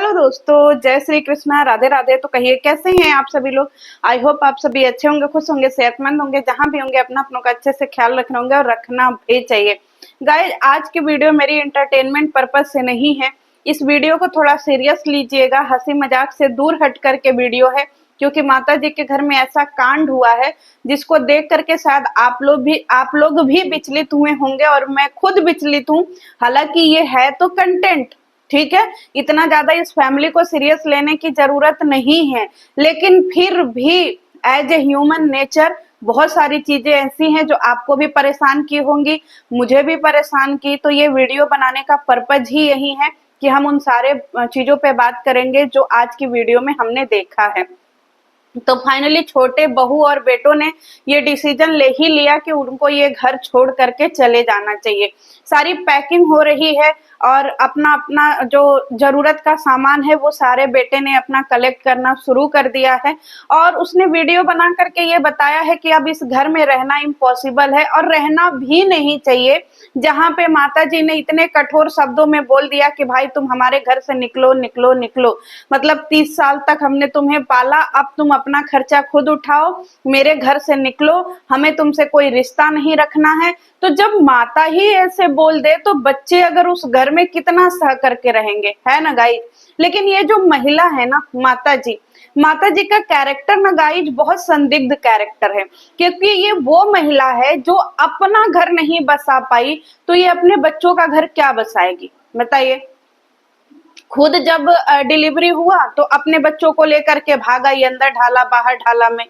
Hello दोस्तों, जय श्री कृष्णा, राधे राधे। तो कहिए कैसे हैं आप सभी लोग। आई होप आप सभी अच्छे होंगे, खुश होंगे, सेहतमंद होंगे। जहां भी होंगे अपना अपनों का अच्छे से ख्याल रख रहे होंगे और रखना भी चाहिए। गाइस, आज की वीडियो मेरी एंटरटेनमेंट पर्पज से नहीं है। इस वीडियो को थोड़ा सीरियस लीजिएगा, हंसी मजाक से दूर हट करके वीडियो है, क्योंकि माता जी के घर में ऐसा कांड हुआ है जिसको देख करके शायद आप लोग भी विचलित हुए होंगे और मैं खुद विचलित हूँ। हालांकि ये है तो कंटेंट, ठीक है, इतना ज्यादा इस फैमिली को सीरियस लेने की जरूरत नहीं है, लेकिन फिर भी एज ए ह्यूमन नेचर बहुत सारी चीजें ऐसी हैं जो आपको भी परेशान की होंगी, मुझे भी परेशान की। तो ये वीडियो बनाने का पर्पज ही यही है कि हम उन सारे चीजों पे बात करेंगे जो आज की वीडियो में हमने देखा है। तो फाइनली छोटे बहू और बेटों ने ये डिसीजन ले ही लिया कि उनको ये घर छोड़ करके चले जाना चाहिए। सारी पैकिंग हो रही है और अपना अपना जो जरूरत का सामान है वो सारे बेटे ने अपना कलेक्ट करना शुरू कर दिया है। और उसने वीडियो बना करके ये बताया है कि अब इस घर में रहना इम्पॉसिबल है और रहना भी नहीं चाहिए। जहां पे माता जी ने इतने कठोर शब्दों में बोल दिया कि भाई तुम हमारे घर से निकलो निकलो निकलो, मतलब 30 साल तक हमने तुम्हें पाला, अब तुम अपना खर्चा खुद उठाओ, मेरे घर से निकलो, हमें तुमसे कोई रिश्ता नहीं रखना है। तो जब माता ही ऐसे बोल दे तो बच्चे अगर उस घर में कितना सह करके रहेंगे, है ना गाइस। लेकिन ये जो महिला है ना, माता जी का कैरेक्टर ना गाइस बहुत संदिग्ध कैरेक्टर है, क्योंकि ये वो महिला है जो अपना घर नहीं बसा पाई तो ये अपने बच्चों का घर क्या बसाएगी, बताइए। खुद जब डिलीवरी हुआ तो अपने बच्चों को लेकर के भाग आई, अंदर ढाला बाहर ढाला में।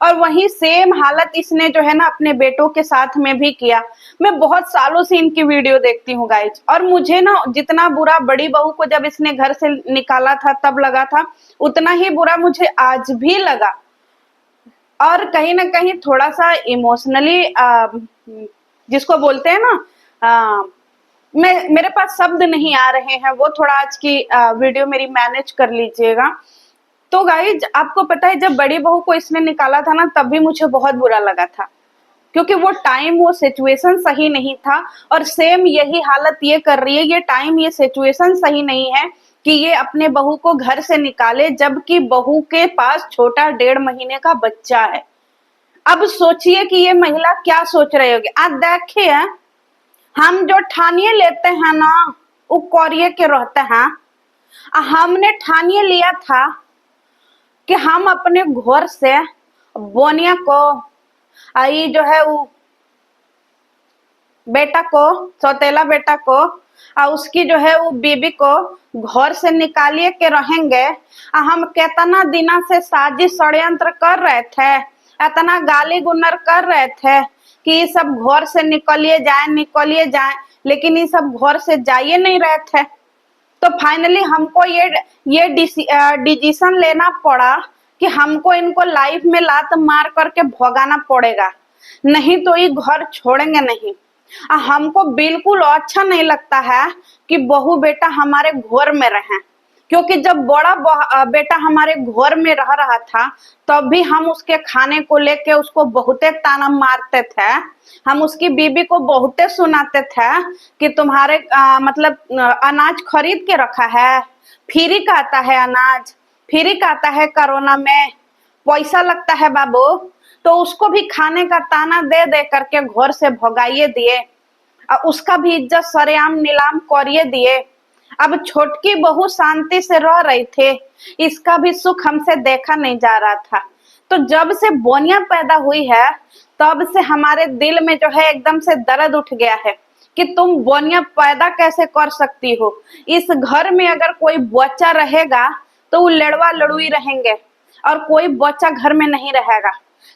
और वही सेम हालत इसने जो है ना अपने बेटों के साथ में भी किया। मैं बहुत सालों से इनकी वीडियो देखती हूँ गाइज, और मुझे ना जितना बुरा बड़ी बहू को जब इसने घर से निकाला था तब लगा था, उतना ही बुरा मुझे आज भी लगा। और कहीं ना कहीं थोड़ा सा इमोशनली जिसको बोलते हैं ना, मेरे पास शब्द नहीं आ रहे हैं, वो थोड़ा आज की वीडियो मेरी मैनेज कर लीजिएगा। तो गाइज आपको पता है जब बड़ी बहू को इसने निकाला था ना तब भी मुझे बहुत बुरा लगा था, क्योंकि वो टाइम वो सिचुएशन सही नहीं था। और सेम यही हालत ये कर रही है, ये टाइम ये सिचुएशन सही नहीं है कि ये अपने बहू को घर से निकाले, जबकि बहू के पास छोटा 1.5 महीने का बच्चा है। अब सोचिए कि ये महिला क्या सोच रही होगी। आप देखिए, हम जो ठानिए लेते हैं ना वो करिए के रहते हैं। हमने ठानिए लिया था कि हम अपने घर से बोनिया को, आई जो है वो बेटा को, सौतेला बेटा को, और उसकी जो है वो बीबी को घर से निकालिए के रहेंगे। हम कितना दिना से साजिश षड्यंत्र कर रहे थे, इतना गाली गुनर कर रहे थे कि ये सब घर से निकलिए जाए, लेकिन ये सब घर से जाइए नहीं रहे थे। तो फाइनली हमको ये डिसीजन लेना पड़ा कि हमको इनको लाइफ में लात मार करके भगाना पड़ेगा, नहीं तो ये घर छोड़ेंगे नहीं। हमको बिल्कुल अच्छा नहीं लगता है कि बहू बेटा हमारे घर में रहें, क्योंकि जब बड़ा बेटा हमारे घर में रह रहा था तब भी हम उसके खाने को लेके उसको बहुते ताना मारते थे। हम उसकी बीबी को बहुते सुनाते थे कि तुम्हारे मतलब अनाज खरीद के रखा है, फ्री का आता है अनाज, फ्री का आता है, कोरोना में पैसा लगता है बाबू। तो उसको भी खाने का ताना दे दे करके घर से भगाइए दिए, और उसका भी इज्जत सरेआम नीलाम करिए दिए। अब छोटकी बहू शांति से रह रही थे, इसका भी सुख हमसे देखा नहीं जा रहा था। तो जब से बोनिया पैदा हुई है तब से हमारे दिल में जो है एकदम से दर्द उठ गया है कि तुम बोनिया पैदा कैसे कर सकती हो। इस घर में अगर कोई बच्चा रहेगा तो वो लड़वा लड़ुई रहेंगे, और कोई बच्चा घर में नहीं रहेगा,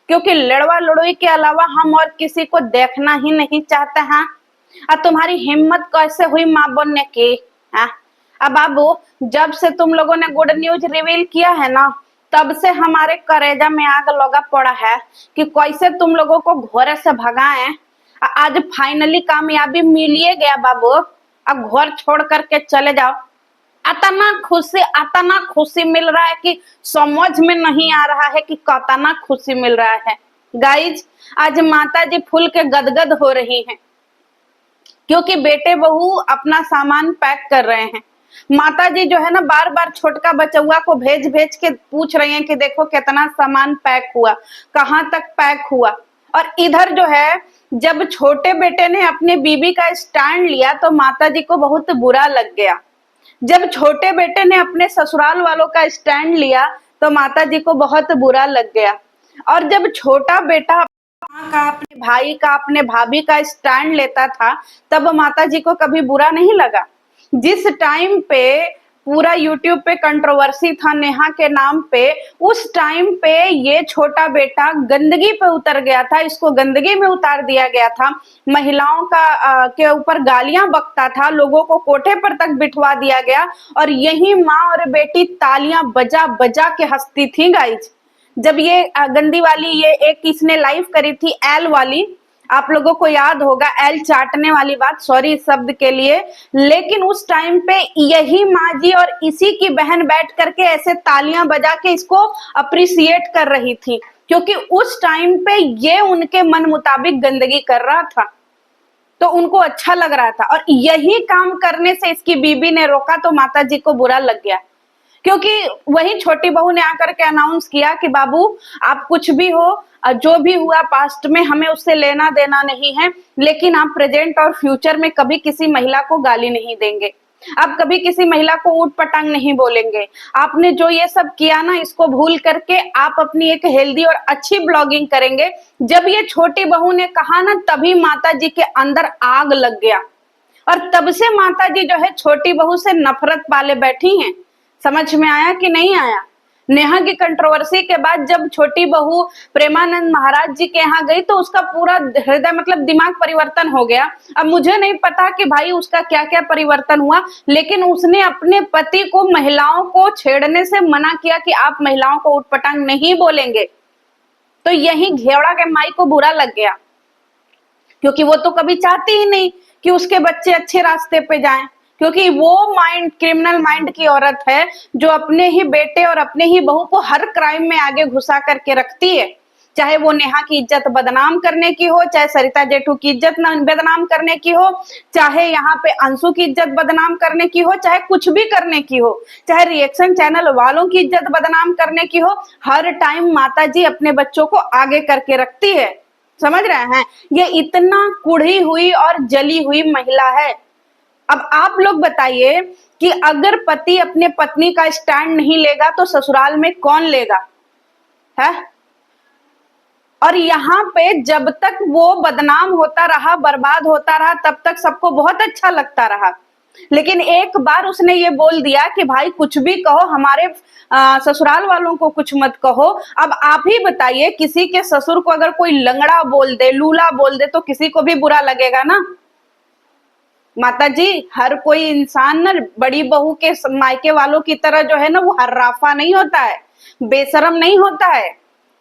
क्योंकि लड़वा लड़ुई के अलावा हम और किसी को देखना ही नहीं चाहते हैं। और तुम्हारी हिम्मत कैसे हुई माँ बनने की, है? अब बाबू, जब से तुम लोगों ने गुड न्यूज रिवील किया है ना तब से हमारे करेजा में आग लगा पड़ा है कि कैसे तुम लोगों को घोड़े से भगाएं। आज फाइनली कामयाबी मिलिए गया बाबू, अब घर छोड़ करके चले जाओ। अतना खुशी मिल रहा है कि समझ में नहीं आ रहा है कि कतना खुशी मिल रहा है। गाइज आज माता जी फूल के गदगद हो रही हैं, क्योंकि बेटे बहू अपना सामान पैक कर रहे हैं। माता जी जो है ना बार बार छोटका बचौआ को भेज भेज के पूछ रही हैं कि देखो कितना सामान पैक हुआ, कहाँ तक पैक हुआ। और इधर जो है जब छोटे बेटे ने अपने बीबी का स्टैंड लिया तो माता जी को बहुत बुरा लग गया। जब छोटे बेटे ने अपने ससुराल वालों का स्टैंड लिया तो माता जी को बहुत बुरा लग गया। और जब छोटा बेटा माँ का, अपने भाई का, अपने भाभी का स्टैंड लेता था तब माता जी को कभी बुरा नहीं लगा। जिस टाइम पे पूरा यूट्यूब पे कंट्रोवर्सी था नेहा के नाम पे, उस टाइम पे ये छोटा बेटा गंदगी पे उतर गया था, इसको गंदगी में उतार दिया गया था, महिलाओं का के ऊपर गालियां बकता था, लोगों को कोठे पर तक बिठवा दिया गया और यही माँ और बेटी तालियां बजा बजा के हंसती थी गाइज। जब ये गंदी वाली ये एक इसने लाइव करी थी एल वाली, आप लोगों को याद होगा एल चाटने वाली बात, सॉरी इस शब्द के लिए, लेकिन उस टाइम पे यही माँ जी और इसी की बहन बैठ करके ऐसे तालियां बजा के इसको अप्रिसिएट कर रही थी, क्योंकि उस टाइम पे ये उनके मन मुताबिक गंदगी कर रहा था तो उनको अच्छा लग रहा था। और यही काम करने से इसकी बीबी ने रोका तो माता जी को बुरा लग गया, क्योंकि वही छोटी बहू ने आकर के अनाउंस किया कि बाबू आप कुछ भी हो, जो भी हुआ पास्ट में हमें उससे लेना देना नहीं है, लेकिन आप प्रेजेंट और फ्यूचर में कभी किसी महिला को गाली नहीं देंगे, आप कभी किसी महिला को ऊट पटांग नहीं बोलेंगे। आपने जो ये सब किया ना इसको भूल करके आप अपनी एक हेल्दी और अच्छी ब्लॉगिंग करेंगे। जब ये छोटी बहू ने कहा ना तभी माता जी के अंदर आग लग गया और तब से माता जी जो है छोटी बहू से नफरत पाले बैठी हैं। समझ में आया कि नहीं आया? नेहा की कंट्रोवर्सी के बाद जब छोटी बहू प्रेमानंद महाराज जी के यहाँ गई तो उसका पूरा हृदय मतलब दिमाग परिवर्तन हो गया। अब मुझे नहीं पता कि भाई उसका क्या क्या परिवर्तन हुआ, लेकिन उसने अपने पति को महिलाओं को छेड़ने से मना किया कि आप महिलाओं को उटपटांग नहीं बोलेंगे। तो यही घेवड़ा के माई को बुरा लग गया, क्योंकि वो तो कभी चाहती ही नहीं कि उसके बच्चे अच्छे रास्ते पे जाएं, क्योंकि वो माइंड क्रिमिनल माइंड की औरत है जो अपने ही बेटे और अपने ही बहू को हर क्राइम में आगे घुसा करके रखती है, चाहे वो नेहा की इज्जत बदनाम करने की हो, चाहे सरिता जेठू की इज्जत बदनाम करने की हो, चाहे यहाँ पे अंशु की इज्जत बदनाम करने की हो, चाहे कुछ भी करने की हो, चाहे रिएक्शन चैनल वालों की इज्जत बदनाम करने की हो, हर टाइम माता जी अपने बच्चों को आगे करके रखती है। समझ रहे हैं? ये इतना कुढ़ी हुई और जली हुई महिला है। अब आप लोग बताइए कि अगर पति अपने पत्नी का स्टैंड नहीं लेगा तो ससुराल में कौन लेगा है? और यहाँ पे जब तक वो बदनाम होता रहा, बर्बाद होता रहा, तब तक सबको बहुत अच्छा लगता रहा, लेकिन एक बार उसने ये बोल दिया कि भाई कुछ भी कहो, हमारे ससुराल वालों को कुछ मत कहो। अब आप ही बताइए, किसी के ससुर को अगर कोई लंगड़ा बोल दे, लूला बोल दे तो किसी को भी बुरा लगेगा ना। माता जी, हर कोई इंसान ना बड़ी बहू के मायके वालों की तरह जो है ना वो हर्राफा नहीं होता है, बेशरम नहीं होता है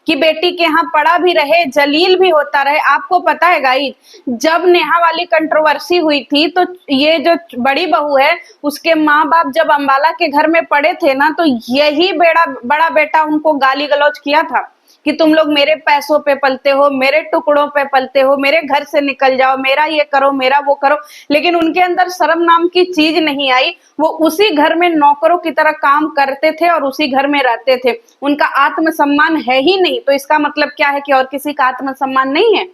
कि बेटी के यहाँ पड़ा भी रहे, जलील भी होता रहे। आपको पता है गाइस, जब नेहा वाली कंट्रोवर्सी हुई थी तो ये जो बड़ी बहू है उसके माँ बाप जब अंबाला के घर में पड़े थे ना, तो यही बड़ा बेटा उनको गाली गलौज किया था कि तुम लोग मेरे पैसों पे पलते हो, मेरे टुकड़ों पे पलते हो, मेरे घर से निकल जाओ, मेरा ये करो, मेरा वो करो। लेकिन उनके अंदर शर्म नाम की चीज नहीं आई। वो उसी घर में नौकरों की तरह काम करते थे और उसी घर में रहते थे। उनका आत्मसम्मान है ही नहीं, तो इसका मतलब क्या है कि और किसी का आत्मसम्मान नहीं है?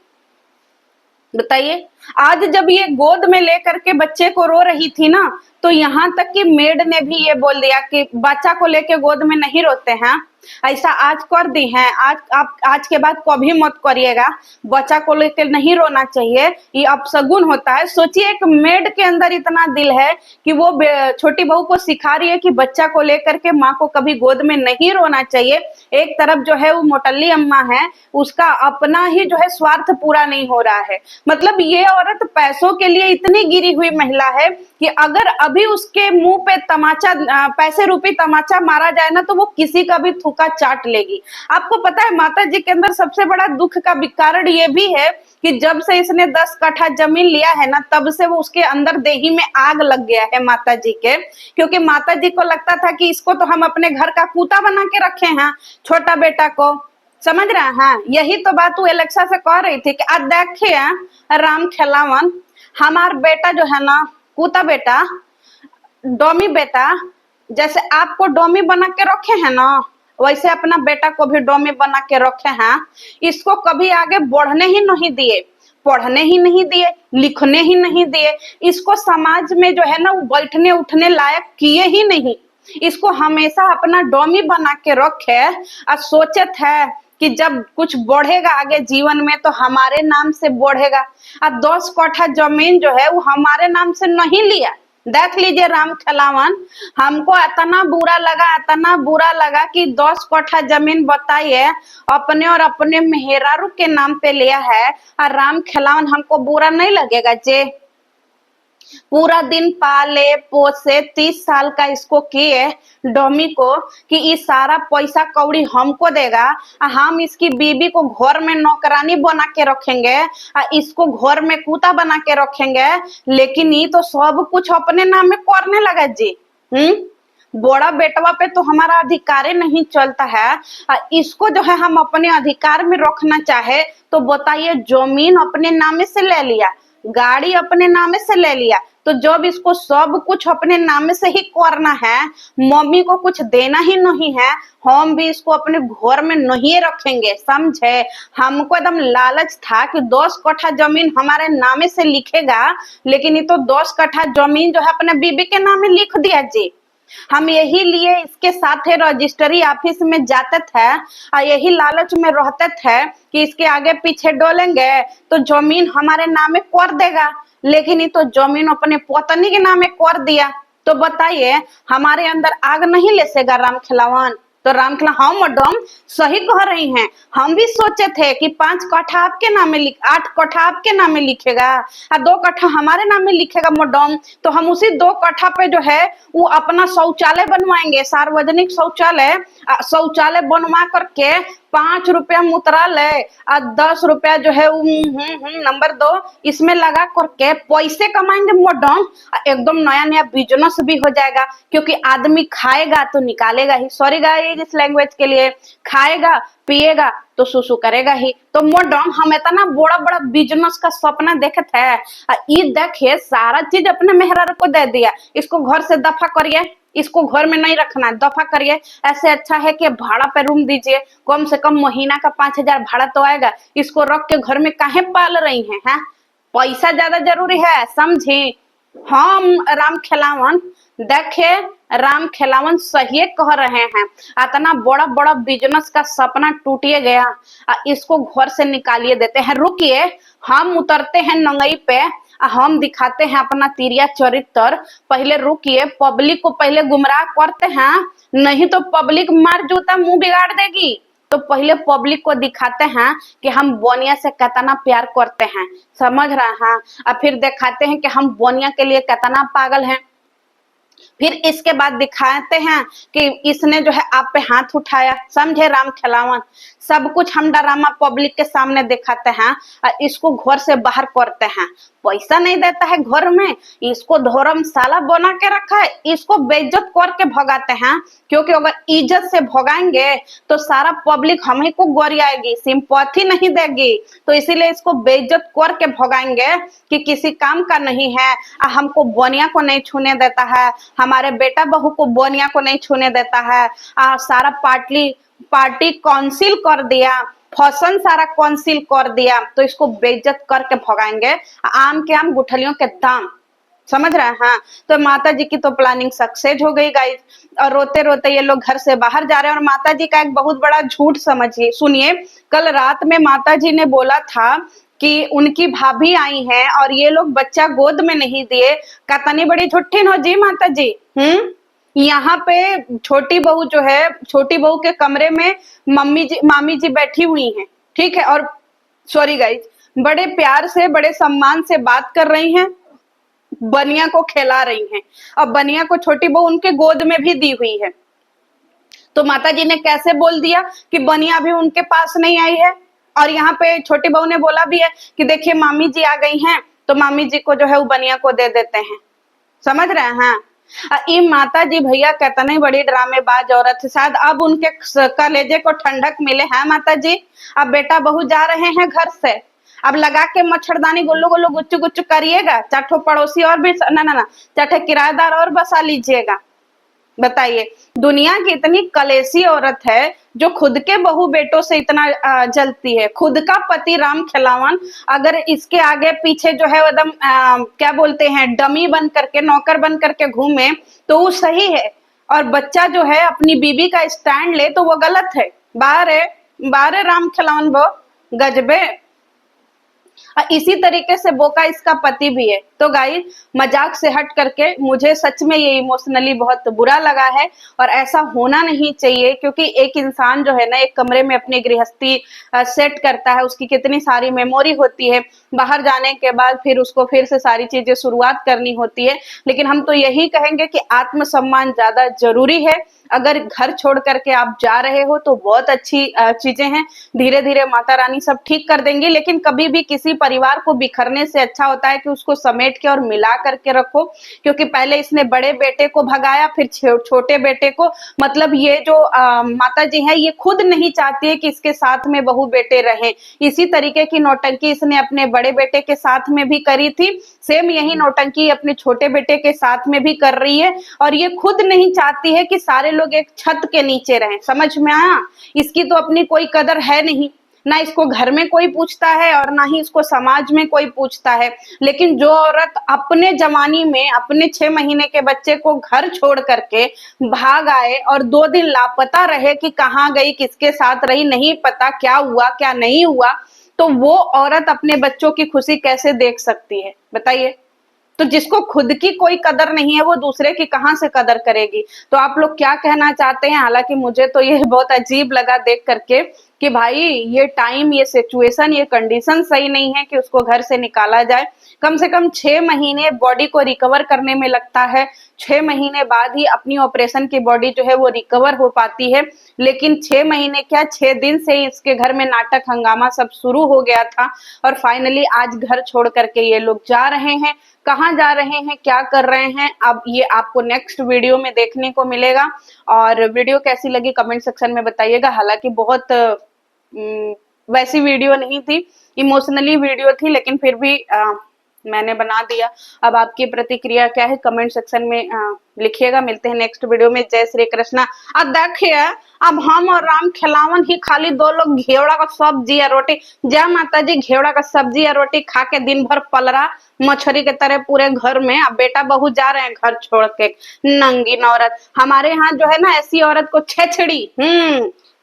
बताइए। आज जब ये गोद में लेकर के बच्चे को रो रही थी ना, तो यहाँ तक कि मेड ने भी ये बोल दिया कि बच्चा को लेके गोद में नहीं रोते हैं, ऐसा आज कर दी है, आज आप आज के बाद कभी मत करिएगा, बच्चा को लेके नहीं रोना चाहिए, ये अपशगुन होता है। सोचिए, एक मेड के अंदर इतना दिल है कि वो छोटी बहू को सिखा रही है कि बच्चा को लेकर के माँ को कभी गोद में नहीं रोना चाहिए। एक तरफ जो है वो मोटल्ली अम्मा है, उसका अपना ही जो है स्वार्थ पूरा नहीं हो रहा है। मतलब ये औरत पैसों के लिए इतनी गिरी हुई महिला है कि अगर अभी उसके मुंह पे तमाचा, पैसे रूपी तमाचा मारा जाए ना, तो वो किसी का भी थूका चाट लेगी। आपको पता है माता जी के अंदर सबसे बड़ा दुख का कारण ये भी है कि जब से इसने 10 कट्ठा जमीन लिया है ना, तब से वो उसके अंदर देही में आग लग गया है माता जी के, क्योंकि माता जी को लगता था कि इसको तो हम अपने घर का कूता बना के रखे हैं, छोटा बेटा को। समझ रहे हैं? यही तो बात वो एलेक्सा से कह रही थी कि आज देखिए राम खेलावन, हमार बेटा जो है ना कूता बेटा, डोमी बेटा, जैसे आपको डोमी बना के रखे हैं ना, वैसे अपना बेटा को भी डोमी बना के रखे हैं। इसको कभी आगे बढ़ने ही नहीं दिए, पढ़ने ही नहीं दिए, लिखने ही नहीं दिए। इसको समाज में जो है ना वो बैठने उठने लायक किए ही नहीं। इसको हमेशा अपना डोमी बना के रखे और सोचत है कि जब कुछ बढ़ेगा आगे जीवन में तो हमारे नाम से बढ़ेगा। अब 10 कट्ठा जमीन जो है वो हमारे नाम से नहीं लिया। देख लीजिए राम खेलावन, हमको इतना बुरा लगा कि 10 कट्ठा जमीन बताइए अपने और अपने मेहरारू के नाम पे लिया है। और राम खेलावन हमको बुरा नहीं लगेगा जे? पूरा दिन पाले पोसे 30 साल का इसको किए डोमी को कि ये सारा पैसा कौड़ी हमको देगा, हम इसकी बीबी को घर में नौकरानी बना के रखेंगे, इसको घर में कुत्ता बना के रखेंगे। लेकिन ये तो सब कुछ अपने नाम में करने लगा जी। बड़ा बेटवा पे तो हमारा अधिकार नहीं चलता है। इसको जो है हम अपने अधिकार में रखना चाहे तो बताइए, जमीन अपने नामे से ले लिया, गाड़ी अपने नामे से ले लिया, तो जब इसको सब कुछ अपने नामे से ही करना है, मम्मी को कुछ देना ही नहीं है, हम भी इसको अपने घर में नहीं रखेंगे, समझे? हमको एकदम लालच था कि 10 कट्ठा जमीन हमारे नामे से लिखेगा, लेकिन ये तो 10 कट्ठा जमीन जो है अपने बीबी के नामे लिख दिया जी। हम यही लिए इसके साथ रजिस्ट्री ऑफिस में जाते थे और यही लालच में रहते थे कि इसके आगे पीछे डोलेंगे तो जमीन हमारे नामे कर देगा। लेकिन ये तो जमीन अपने पत्नी के नामे कर दिया। तो बताइए, हमारे अंदर आग नहीं लेसेगा राम खिलावन? तो राम खिला, हाँ मैडम सही कह रही हैं, हम भी सोचे थे कि 5 कट्ठा आपके नामे 8 कट्ठा आपके नामे लिखेगा और 2 कट्ठा हमारे नामे लिखेगा मैडम। तो हम उसी 2 कट्ठा पे जो है वो अपना शौचालय बनवाएंगे, सार्वजनिक शौचालय। शौचालय बनवा करके 5 रुपया मूत्रालय और 10 रुपया जो है नंबर 2 इसमें लगा करके पैसे कमाएंगे मैडम। एकदम नया नया बिजनेस भी हो जाएगा, क्योंकि आदमी खाएगा तो निकालेगा ही, सॉरी गाइस इस लैंग्वेज के लिए, खाएगा पिएगा तो सुसु करेगा ही। तो मैडम हम इतना बड़ा बड़ा बिजनेस का सपना देखते है, ये देखिए सारा चीज अपने मेहरारू को दे दिया। इसको घर से दफा करिए, इसको घर में नहीं रखना, दफा करिए। ऐसे अच्छा है कि भाड़ा पे रूम दीजिए, कम से कम महीना का 5,000 भाड़ा तो आएगा। इसको रख के घर में काहे पाल रही हैं? हैं, पैसा ज्यादा जरूरी है, समझी? हम राम खिलावन देखे, राम खिलावन सही कह रहे हैं। इतना बड़ा बड़ा बिजनेस का सपना टूटिए गया, इसको घर से निकालिए देते हैं। रुकिए, हम उतरते हैं नंगई पे, हम दिखाते हैं अपना तिरिया चरित्र। पहले रुकिए, पब्लिक को पहले गुमराह करते हैं, नहीं तो पब्लिक मार जूता मुंह बिगाड़ देगी। तो पहले पब्लिक को दिखाते हैं कि हम बोनिया से कितना प्यार करते हैं, समझ रहे हैं? और फिर दिखाते हैं कि हम बोनिया के लिए कितना पागल हैं। फिर इसके बाद दिखाते हैं कि इसने जो है आप पे हाथ उठाया, समझे राम खिलावन? सब कुछ हम ड्रामा पब्लिक के सामने दिखाते हैं और इसको घर से बाहर करते हैं। पैसा नहीं देता है घर में, इसको धर्मशाला बना के रखा है, इसको बेइज्जत करके भगाते हैं। क्योंकि अगर इज्जत से भगाएंगे तो सारा पब्लिक हमें को गोरियाएगी, सिंपैथी नहीं देगी। तो इसीलिए इसको बेइज्जत करके भगाएंगे कि किसी काम का नहीं है, हमको बोनिया को नहीं छूने देता है, हमारे बेटा बहू को बोनिया को नहीं छूने देता है। सारा पार्टी काउंसिल कर दिया, फैशन सारा काउंसिल कर दिया। तो इसको बेइज्जत करके भगाएंगे, आम के आम गुठलियों के दाम, समझ रहे हैं? तो माता जी की तो प्लानिंग सक्सेस हो गई गाइस। और रोते रोते ये लोग घर से बाहर जा रहे हैं। और माता जी का एक बहुत बड़ा झूठ समझिए, सुनिए। कल रात में माता जी ने बोला था कि उनकी भाभी आई हैं और ये लोग बच्चा गोद में नहीं दिए। कितनी बड़ी झूठी हो जी माता जी। यहाँ पे छोटी बहू जो है, छोटी बहू के कमरे में मामी जी बैठी हुई हैं, ठीक है? और सॉरी गाइस, बड़े प्यार से बड़े सम्मान से बात कर रही हैं, बनिया को खिला रही हैं, और बनिया को छोटी बहू उनके गोद में भी दी हुई है। तो माता जी ने कैसे बोल दिया कि बनिया भी उनके पास नहीं आई है? और यहाँ पे छोटी बहू ने बोला भी है कि देखिए मामी जी आ गई हैं, तो मामी जी को जो है वो बनिया को दे देते हैं, समझ रहे हैं? ये माता जी भैया कितनी बड़ी ड्रामेबाज औरत है। शायद अब उनके कलेजे को ठंडक मिले हैं माता जी। अब बेटा बहू जा रहे हैं घर से, अब लगा के मच्छरदानी गुल्लू गुल्लू गुच्चू गुच्चू करिएगा, चार पड़ोसी और भी ना ना ना, चार किराएदार और बसा लीजिएगा। बताइए, दुनिया की इतनी कलेसी औरत है जो खुद के बहू बेटों से इतना जलती है, खुद का पति राम खिलावन अगर इसके आगे पीछे जो है एकदम क्या बोलते हैं डमी बन करके, नौकर बन करके घूमे तो वो सही है, और बच्चा जो है अपनी बीबी का स्टैंड ले तो वो गलत है। बाहर है राम खिलावन वो गजबे। इसी तरीके से बोका इसका पति भी है। तो गाइस, मजाक से हट करके मुझे सच में ये इमोशनली बहुत बुरा लगा है, और ऐसा होना नहीं चाहिए, क्योंकि एक इंसान जो है ना एक कमरे में अपनी गृहस्थी सेट करता है, उसकी कितनी सारी मेमोरी होती है, बाहर जाने के बाद फिर उसको फिर से सारी चीजें शुरुआत करनी होती है। लेकिन हम तो यही कहेंगे कि आत्मसम्मान ज्यादा जरूरी है। अगर घर छोड़ करके आप जा रहे हो तो बहुत अच्छी चीजें हैं, धीरे धीरे माता रानी सब ठीक कर देंगी। लेकिन कभी भी किसी परिवार को बिखरने से अच्छा होता है कि उसको समेट के और मिला करके रखो, क्योंकि पहले इसने बड़े बेटे को भगाया, फिर छोटे बेटे को। मतलब ये जो माता जी है ये खुद नहीं चाहती है कि इसके साथ में बहू बेटे रहे। इसी तरीके की नौटंकी इसने अपने बड़े बेटे के साथ में भी करी थी, सेम यही नौटंकी अपने छोटे बेटे के साथ में भी कर रही है, और ये खुद नहीं चाहती है कि सारे लोग एक छत के नीचे रहें। समझ में आया? इसकी तो अपनी कोई कदर है नहीं, ना इसको घर में कोई पूछता है और ना ही इसको समाज में कोई पूछता है। लेकिन जो औरत अपने जवानी में अपने 6 महीने के बच्चे को घर छोड़ करके भाग आए और 2 दिन लापता रहे कि कहाँ गई, किसके साथ रही, नहीं पता क्या हुआ क्या नहीं हुआ, तो वो औरत अपने बच्चों की खुशी कैसे देख सकती है? बताइए। तो जिसको खुद की कोई कदर नहीं है वो दूसरे की कहां से कदर करेगी? तो आप लोग क्या कहना चाहते हैं? हालांकि मुझे तो ये बहुत अजीब लगा देख करके कि भाई ये टाइम, ये सिचुएशन, ये कंडीशन सही नहीं है कि उसको घर से निकाला जाए। कम से कम 6 महीने बॉडी को रिकवर करने में लगता है, 6 महीने बाद ही अपनी ऑपरेशन की बॉडी जो है वो रिकवर हो पाती है। लेकिन 6 महीने क्या, 6 दिन से ही इसके घर में नाटक हंगामा सब शुरू हो गया था, और फाइनली आज घर छोड़ करके ये लोग जा रहे हैं। कहाँ जा रहे हैं, क्या कर रहे हैं, अब ये आपको नेक्स्ट वीडियो में देखने को मिलेगा। और वीडियो कैसी लगी कमेंट सेक्शन में बताइएगा। हालांकि बहुत वैसी वीडियो नहीं थी, इमोशनली वीडियो थी, लेकिन फिर भी मैंने बना दिया। अब आपकी प्रतिक्रिया क्या है कमेंट सेक्शन में लिखिएगा। मिलते हैं नेक्स्ट वीडियो में। जय श्री कृष्णा। अब देखिए, अब हम और राम खिलावन ही खाली 2 लोग घेवड़ा का सब्जी या रोटी, जय माता जी, घेवड़ा का सब्जी या रोटी खा के दिन भर पलरा मछली के तरह पूरे घर में। अब बेटा बहू जा रहे हैं घर छोड़ के, नंगी औरत। हमारे यहाँ जो है ना ऐसी औरत को छेछड़ी,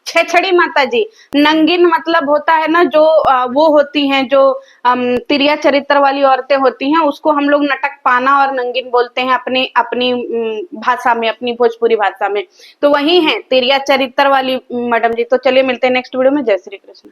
छेछड़ी माता जी। नंगिन मतलब होता है ना जो वो होती हैं जो तिरिया चरित्र वाली औरतें होती हैं, उसको हम लोग नटक पाना और नंगिन बोलते हैं अपनी अपनी भाषा में, अपनी भोजपुरी भाषा में। तो वही है तिरिया चरित्र वाली मैडम जी। तो चलिए मिलते हैं नेक्स्ट वीडियो में। जय श्री कृष्ण।